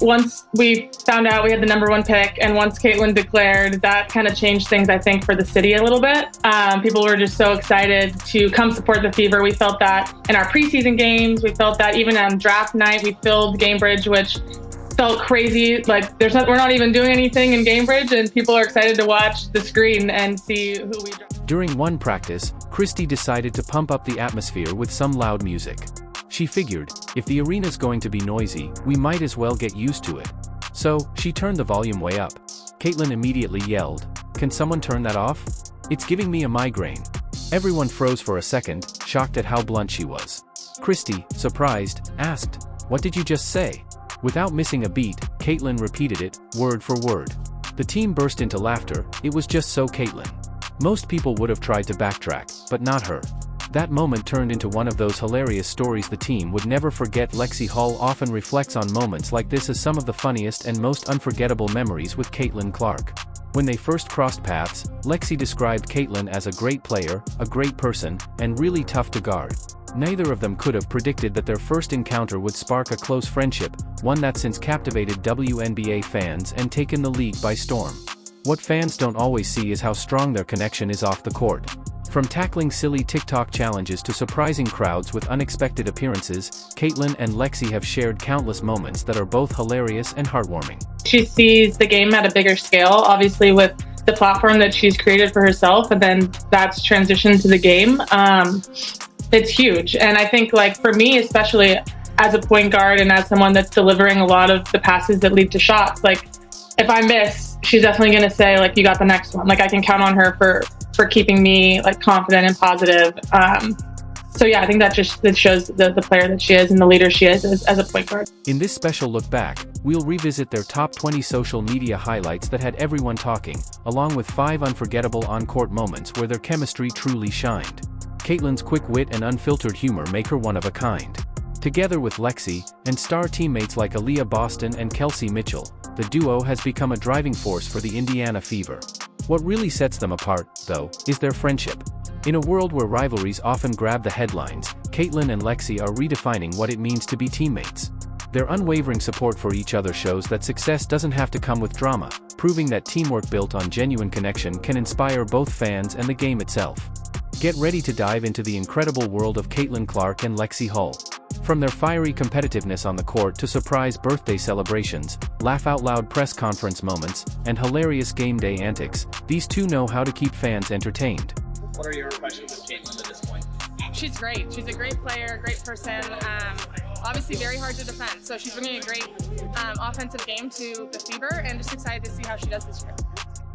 once we found out we had the #1 pick, and once Caitlin declared, that kind of changed things, I think, for the city a little bit. People were just so excited to come support the Fever. We felt that in our preseason games. We felt that even on draft night, we filled Gamebridge, which felt crazy. Like we're not even doing anything in Gamebridge, and people are excited to watch the screen and see who we draft. During one practice, Christy decided to pump up the atmosphere with some loud music. She figured, if the arena's going to be noisy, we might as well get used to it. So, she turned the volume way up. Caitlin immediately yelled, "Can someone turn that off? It's giving me a migraine." Everyone froze for a second, shocked at how blunt she was. Christy, surprised, asked, "What did you just say?" Without missing a beat, Caitlin repeated it, word for word. The team burst into laughter. It was just so Caitlin. Most people would have tried to backtrack, but not her. That moment turned into one of those hilarious stories the team would never forget. Lexie Hull often reflects on moments like this as some of the funniest and most unforgettable memories with Caitlin Clark. When they first crossed paths, Lexie described Caitlin as a great player, a great person, and really tough to guard. Neither of them could have predicted that their first encounter would spark a close friendship, one that's since captivated WNBA fans and taken the league by storm. What fans don't always see is how strong their connection is off the court. From tackling silly TikTok challenges to surprising crowds with unexpected appearances, Caitlin and Lexie have shared countless moments that are both hilarious and heartwarming. She sees the game at a bigger scale, obviously with the platform that she's created for herself, and then that's transitioned to the game. It's huge. And I think, like, for me, especially as a point guard and as someone that's delivering a lot of the passes that lead to shots, like, if I miss, she's definitely going to say, like, you got the next one. Like, I can count on her for keeping me, like, confident and positive. So yeah, I think that shows the player that she is and the leader she is as a point guard. In this special look back, we'll revisit their top 20 social media highlights that had everyone talking, along with 5 unforgettable on-court moments where their chemistry truly shined. Caitlin's quick wit and unfiltered humor make her one of a kind. Together with Lexie, and star teammates like Aaliyah Boston and Kelsey Mitchell, the duo has become a driving force for the Indiana Fever. What really sets them apart, though, is their friendship. In a world where rivalries often grab the headlines, Caitlin and Lexie are redefining what it means to be teammates. Their unwavering support for each other shows that success doesn't have to come with drama, proving that teamwork built on genuine connection can inspire both fans and the game itself. Get ready to dive into the incredible world of Caitlin Clark and Lexie Hull. From their fiery competitiveness on the court to surprise birthday celebrations, laugh-out-loud press conference moments, and hilarious game day antics, these two know how to keep fans entertained. What are your impressions of Caitlin at this point? She's great. She's a great player, great person. Obviously very hard to defend. So she's bringing a great offensive game to the Fever, and just excited to see how she does this year.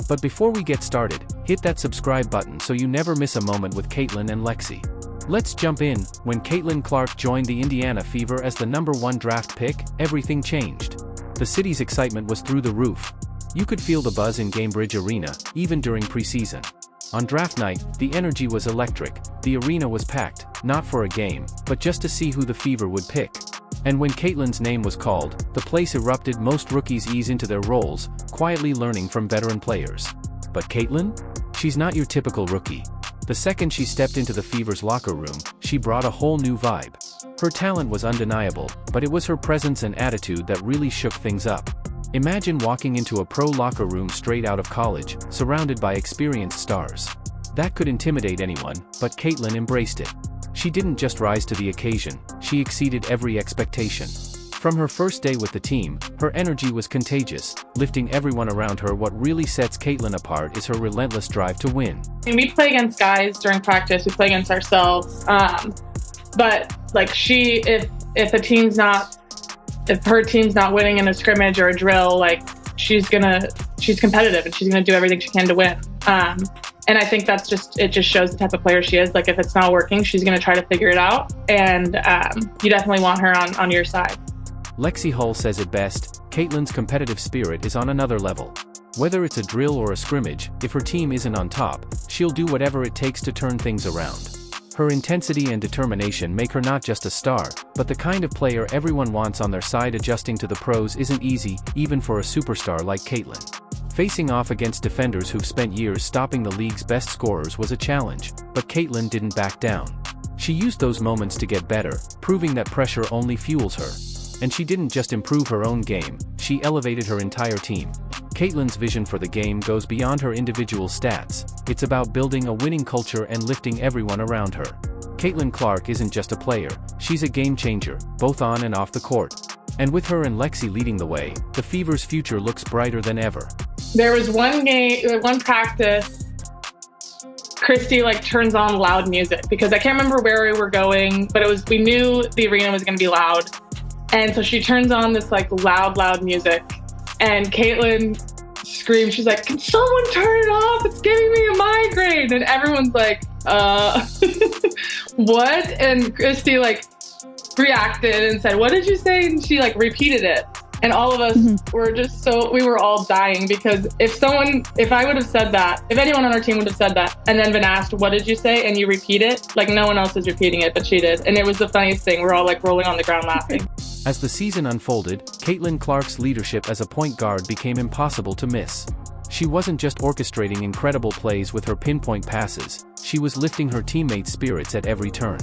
But before we get started, hit that subscribe button so you never miss a moment with Caitlin and Lexie. Let's jump in. When Caitlin Clark joined the Indiana Fever as the #1 draft pick, everything changed. The city's excitement was through the roof. You could feel the buzz in Gamebridge Arena, even during preseason. On draft night, the energy was electric. The arena was packed, not for a game, but just to see who the Fever would pick. And when Caitlin's name was called, the place erupted. Most rookies ease into their roles, quietly learning from veteran players. But Caitlin? She's not your typical rookie. The second she stepped into the Fever's locker room, she brought a whole new vibe. Her talent was undeniable, but it was her presence and attitude that really shook things up. Imagine walking into a pro locker room straight out of college, surrounded by experienced stars. That could intimidate anyone, but Caitlin embraced it. She didn't just rise to the occasion, she exceeded every expectation. From her first day with the team, her energy was contagious, lifting everyone around her. What really sets Caitlin apart is her relentless drive to win. I mean, we play against guys during practice, we play against ourselves. But like if her team's not winning in a scrimmage or a drill, like she's competitive and she's gonna do everything she can to win. And I think it just shows the type of player she is. Like, if it's not working, she's gonna try to figure it out. And you definitely want her on your side. Lexie Hull says it best, Caitlin's competitive spirit is on another level. Whether it's a drill or a scrimmage, if her team isn't on top, she'll do whatever it takes to turn things around. Her intensity and determination make her not just a star, but the kind of player everyone wants on their side. Adjusting to the pros isn't easy, even for a superstar like Caitlin. Facing off against defenders who've spent years stopping the league's best scorers was a challenge, but Caitlin didn't back down. She used those moments to get better, proving that pressure only fuels her. And she didn't just improve her own game, she elevated her entire team. Caitlin's vision for the game goes beyond her individual stats. It's about building a winning culture and lifting everyone around her. Caitlin Clark isn't just a player, she's a game changer, both on and off the court. And with her and Lexie leading the way, the Fever's future looks brighter than ever. There was one practice, Christy turns on loud music because I can't remember where we were going, but we knew the arena was going to be loud. And so she turns on this loud music, and Caitlin screams, she's like, "Can someone turn it off? It's giving me a migraine." And everyone's like, what? And Christy reacted and said, "What did you say?" And she repeated it. And all of us we were all dying because if I would have said that, if anyone on our team would have said that and then been asked, "What did you say?" and you repeat it, no one else is repeating it, but she did. And it was the funniest thing. We're all rolling on the ground laughing. As the season unfolded, Caitlin Clark's leadership as a point guard became impossible to miss. She wasn't just orchestrating incredible plays with her pinpoint passes, she was lifting her teammates' spirits at every turn.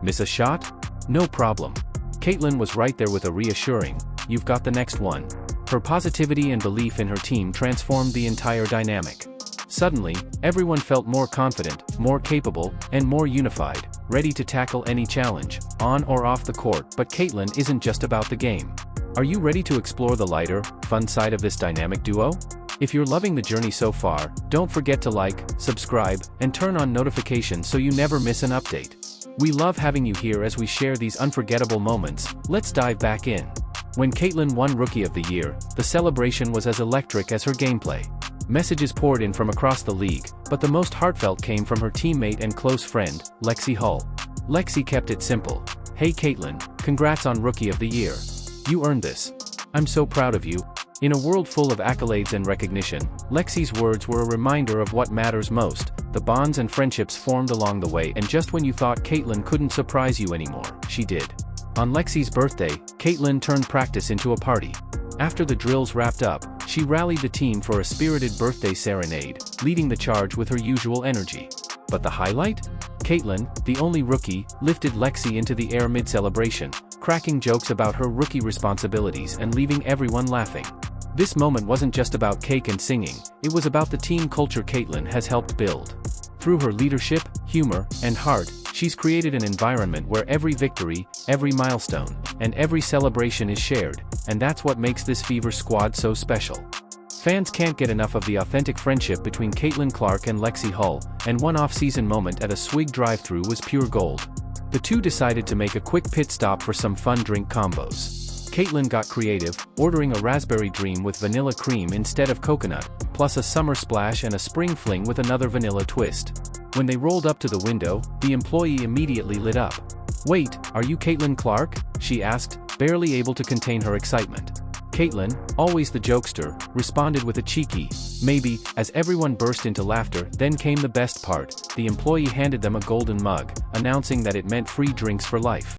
Miss a shot? No problem. Caitlin was right there with a reassuring, "You've got the next one." Her positivity and belief in her team transformed the entire dynamic. Suddenly, everyone felt more confident, more capable, and more unified, ready to tackle any challenge, on or off the court. But Caitlin isn't just about the game. Are you ready to explore the lighter, fun side of this dynamic duo? If you're loving the journey so far, don't forget to like, subscribe, and turn on notifications so you never miss an update. We love having you here as we share these unforgettable moments. Let's dive back in. When Caitlin won Rookie of the Year, the celebration was as electric as her gameplay. Messages poured in from across the league, but the most heartfelt came from her teammate and close friend, Lexie Hull. Lexie kept it simple. "Hey Caitlin, congrats on Rookie of the Year. You earned this. I'm so proud of you." In a world full of accolades and recognition, Lexie's words were a reminder of what matters most, the bonds and friendships formed along the way, and just when you thought Caitlin couldn't surprise you anymore, she did. On Lexie's birthday, Caitlin turned practice into a party. After the drills wrapped up, she rallied the team for a spirited birthday serenade, leading the charge with her usual energy. But the highlight? Caitlin, the only rookie, lifted Lexie into the air mid-celebration, cracking jokes about her rookie responsibilities and leaving everyone laughing. This moment wasn't just about cake and singing, it was about the team culture Caitlin has helped build. Through her leadership, humor, and heart, she's created an environment where every victory, every milestone, and every celebration is shared, and that's what makes this Fever squad so special. Fans can't get enough of the authentic friendship between Caitlin Clark and Lexie Hull, and one off-season moment at a Swig drive-thru was pure gold. The two decided to make a quick pit stop for some fun drink combos. Caitlin got creative, ordering a raspberry dream with vanilla cream instead of coconut, plus a summer splash and a spring fling with another vanilla twist. When they rolled up to the window, the employee immediately lit up. "Wait, are you Caitlin Clark?" she asked, barely able to contain her excitement. Caitlin, always the jokester, responded with a cheeky, "Maybe," as everyone burst into laughter. Then came the best part, the employee handed them a golden mug, announcing that it meant free drinks for life.